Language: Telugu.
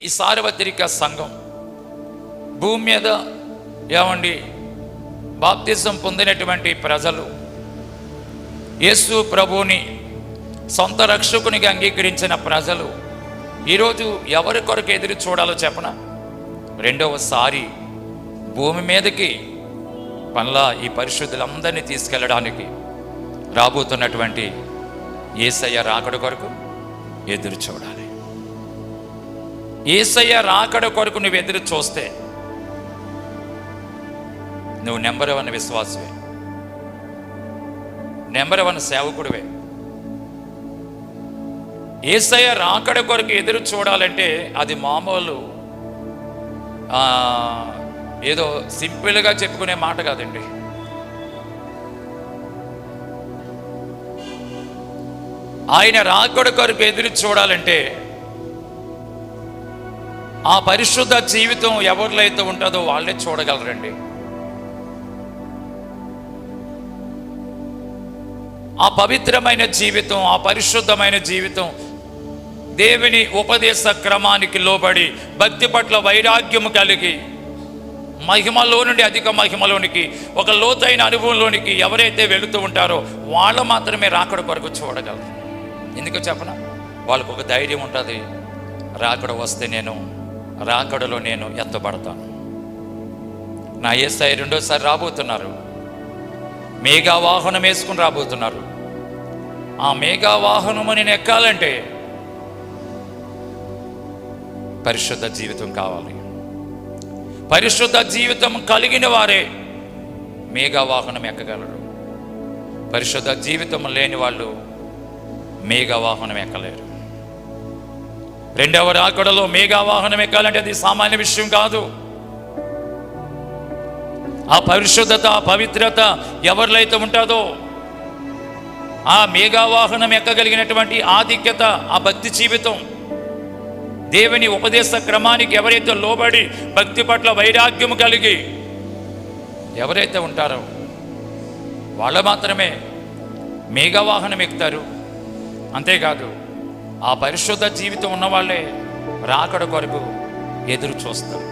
ఈ సార్వత్రిక సంఘం భూమి మీద ఏమండి బాప్తిజం పొందినటువంటి ప్రజలు యేసు ప్రభువుని సొంత రక్షకునిగా అంగీకరించిన ప్రజలు ఈరోజు ఎవరి కొరకు ఎదురు చూడాలో చెప్పనా? రెండవసారి భూమి మీదకి పనుల ఈ పరిశుద్ధులందరినీ తీసుకెళ్ళడానికి రాబోతున్నటువంటి యేసయ్య రాకడ కొరకు ఎదురు చూడాలి. యేసయ్య రాకడ కొరకు నువ్వు ఎదురు చూస్తే నువ్వు నెంబర్ 1 విశ్వాసమే, నెంబర్ 1 సేవకుడివే. యేసయ్య రాకడ కొరకు ఎదురు చూడాలంటే అది మామూలు ఏదో సింపుల్గా చెప్పుకునే మాట కాదండి. ఆయన రాకడ కొరకు ఎదురు చూడాలంటే ఆ పరిశుద్ధ జీవితం ఎవరిలో అయితే ఉంటుందో వాళ్ళే చూడగలరండి. ఆ పవిత్రమైన జీవితం, ఆ పరిశుద్ధమైన జీవితం, దేవుని ఉపదేశ క్రమానికి లోబడి భక్తి పట్ల వైరాగ్యము కలిగి మహిమలో నుండి అధిక మహిమలోనికి ఒక లోతైన అనుభవంలోనికి ఎవరైతే వెళుతూ ఉంటారో వాళ్ళు మాత్రమే రాకడ కొరకు చూడగలరు. ఎందుకు చెప్పనా? వాళ్ళకు ఒక ధైర్యం ఉంటుంది, రాకడ వస్తే రాకడలో నేను ఎత్తబడతాను. నా యేసయ్య రెండోసారి రాబోతున్నారు, మేఘా వాహనం వేసుకుని రాబోతున్నారు. ఆ మేఘా వాహనము నేను ఎక్కాలంటే పరిశుద్ధ జీవితం కావాలి. పరిశుద్ధ జీవితం కలిగిన వారే మేఘా వాహనం ఎక్కగలరు. పరిశుద్ధ జీవితం లేని వాళ్ళు మేఘా వాహనం ఎక్కలేరు. రెండవ రాకడలో మేఘా వాహనం ఎక్కాలంటే అది సామాన్య విషయం కాదు. ఆ పరిశుద్ధత, ఆ పవిత్రత ఎవరిలో అయితే ఉంటుందో, ఆ మేఘావాహనం ఎక్కగలిగినటువంటి ఆధిక్యత, ఆ భక్తి జీవితం, దేవుని ఉపదేశ క్రమానికి ఎవరైతే లోబడి భక్తి పట్ల వైరాగ్యము కలిగి ఎవరైతే ఉంటారో వాళ్ళు మాత్రమే మేఘావాహనం ఎక్కుతారు. అంతేకాదు ఆ పరిశుద్ధ జీవితం ఉన్నవాళ్ళే రాకడ కొరకు ఎదురు చూస్తారు.